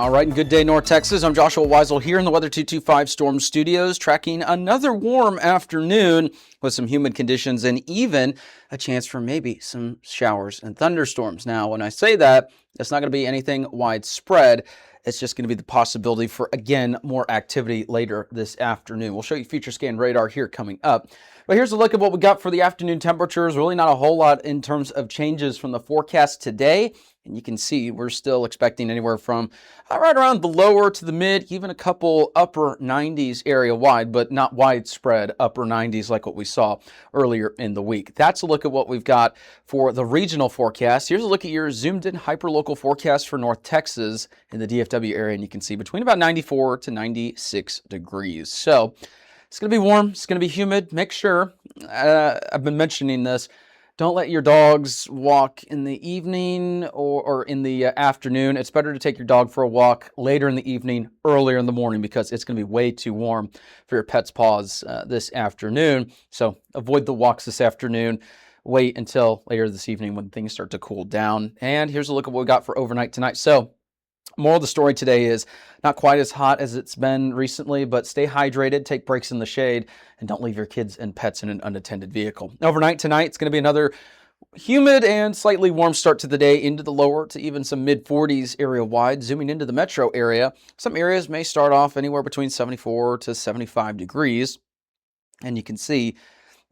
All right, and good day, North Texas. I'm Joshua Weisel here in the Weather 225 Storm Studios, tracking another warm afternoon with some humid conditions and even a chance for maybe some showers and thunderstorms. Now, when I say that, it's not going to be anything widespread. It's just going to be the possibility for, again, more activity later this afternoon. We'll show you future scan radar here coming up. But here's a look at what we got for the afternoon temperatures. Really not a whole lot in terms of changes from the forecast today. And you can see we're still expecting anywhere from right around the lower to the mid, even a couple upper 90s area wide, but not widespread upper 90s like what we saw earlier in the week. That's a look at what we've got for the regional forecast. Here's a look at your zoomed in hyperlocal forecast for North Texas in the DFW area. And you can see between about 94 to 96 degrees. So it's going to be warm. It's going to be humid. Make sure, I've been mentioning this, don't let your dogs walk in the evening or in the afternoon. It's better to take your dog for a walk later in the evening, earlier in the morning, because it's going to be way too warm for your pet's paws this afternoon. So avoid the walks this afternoon. Wait until later this evening when things start to cool down. And here's a look at what we got for overnight tonight. So moral of the story today is not quite as hot as it's been recently, but stay hydrated, take breaks in the shade, and don't leave your kids and pets in an unattended vehicle. Overnight tonight, it's going to be another humid and slightly warm start to the day, into the lower to even some mid-40s area wide. Zooming into the metro area, some areas may start off anywhere between 74 to 75 degrees. And you can see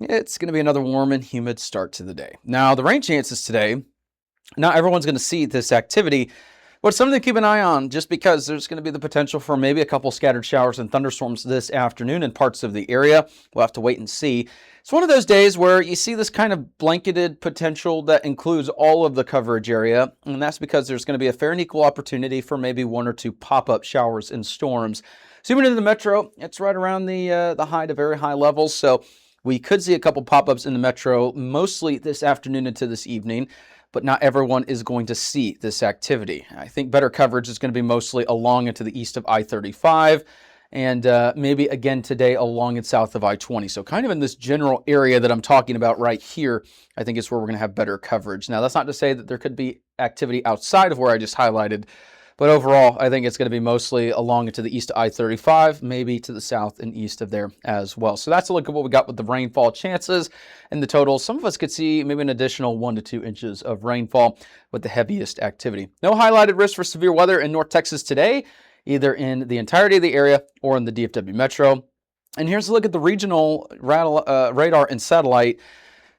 it's going to be another warm and humid start to the day. Now, the rain chances today, not everyone's going to see this activity, but it's something to keep an eye on, just because there's going to be the potential for maybe a couple scattered showers and thunderstorms this afternoon in parts of the area. We'll have to wait and see. It's one of those days where you see this kind of blanketed potential that includes all of the coverage area, and that's because there's going to be a fair and equal opportunity for maybe one or two pop-up showers and storms. Zooming into the metro, it's right around the high to very high levels, so we could see a couple pop-ups in the metro, mostly this afternoon into this evening. But not everyone is going to see this activity. I think better coverage is going to be mostly along and to the east of I-35 and maybe again today along and south of I-20. So kind of in this general area that I'm talking about right here, I think is where we're going to have better coverage. Now, that's not to say that there could be activity outside of where I just highlighted, but overall, I think it's going to be mostly along and to the east of I-35, maybe to the south and east of there as well. So that's a look at what we got with the rainfall chances and the totals. Some of us could see maybe an additional 1 to 2 inches of rainfall with the heaviest activity. No highlighted risk for severe weather in North Texas today, either in the entirety of the area or in the DFW metro. And here's a look at the regional radar and satellite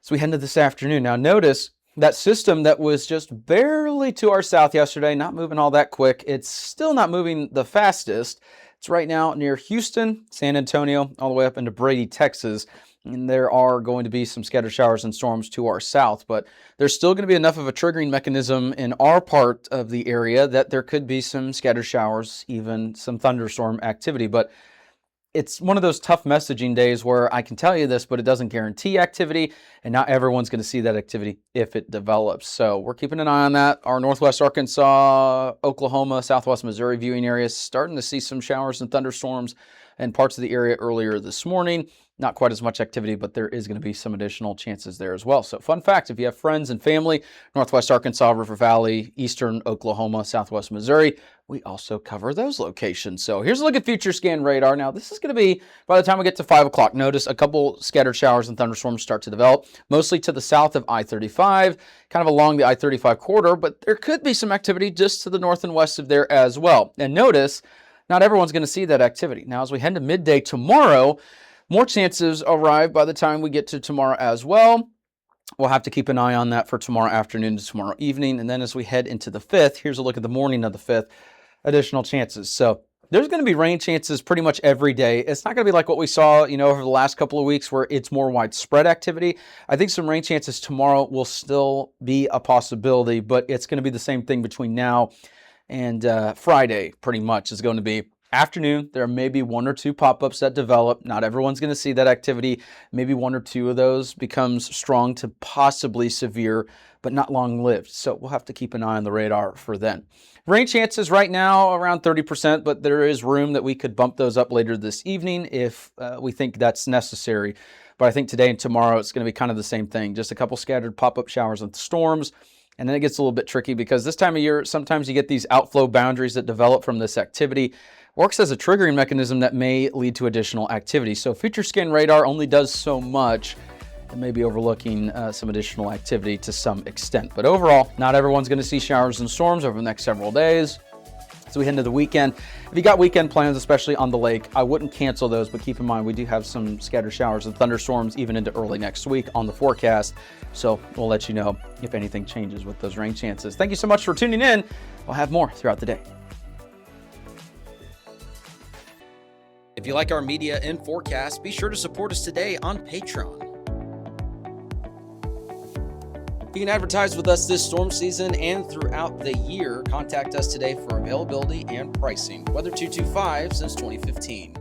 as we head into this afternoon. Now, notice that system that was just barely to our south yesterday, not moving all that quick. It's still not moving the fastest. It's right now near Houston, San Antonio, all the way up into Brady, Texas. And there are going to be some scattered showers and storms to our south, but there's still going to be enough of a triggering mechanism in our part of the area that there could be some scattered showers, even some thunderstorm activity. But it's one of those tough messaging days where I can tell you this, but it doesn't guarantee activity, and not everyone's going to see that activity if it develops. So we're keeping an eye on that. Our northwest Arkansas, Oklahoma, southwest Missouri viewing areas starting to see some showers and thunderstorms in parts of the area earlier this morning. Not quite as much activity, but there is going to be some additional chances there as well. So fun fact, if you have friends and family, northwest Arkansas, River Valley, eastern Oklahoma, southwest Missouri, we also cover those locations. So here's a look at future scan radar. Now, this is going to be, by the time we get to 5 o'clock, notice a couple scattered showers and thunderstorms start to develop, mostly to the south of I-35, kind of along the I-35 corridor, but there could be some activity just to the north and west of there as well. And notice, not everyone's going to see that activity. Now, as we head to midday tomorrow, more chances arrive by the time we get to tomorrow as well. We'll have to keep an eye on that for tomorrow afternoon to tomorrow evening. And then as we head into the 5th, here's a look at the morning of the 5th, additional chances. So there's going to be rain chances pretty much every day. It's not going to be like what we saw, over the last couple of weeks where it's more widespread activity. I think some rain chances tomorrow will still be a possibility, but it's going to be the same thing between now and Friday pretty much is going to be. Afternoon, there may be 1 or 2 pop-ups that develop. Not everyone's going to see that activity. Maybe 1 or 2 of those becomes strong to possibly severe, but not long-lived. So we'll have to keep an eye on the radar for then. Rain chances right now around 30%, but there is room that we could bump those up later this evening if we think that's necessary. But I think today and tomorrow it's going to be kind of the same thing. Just a couple scattered pop-up showers and storms. And then it gets a little bit tricky because this time of year, sometimes you get these outflow boundaries that develop from this activity. Works as a triggering mechanism that may lead to additional activity. So future scan radar only does so much. It may be overlooking some additional activity to some extent. But overall, not everyone's going to see showers and storms over the next several days. So we head into the weekend. If you got weekend plans, especially on the lake, I wouldn't cancel those, but keep in mind we do have some scattered showers and thunderstorms even into early next week on the forecast. So we'll let you know if anything changes with those rain chances. Thank you so much for tuning in. We'll have more throughout the day. If you like our media and forecast, be sure to support us today on Patreon. You can advertise with us this storm season and throughout the year. Contact us today for availability and pricing. Weather 225 since 2015.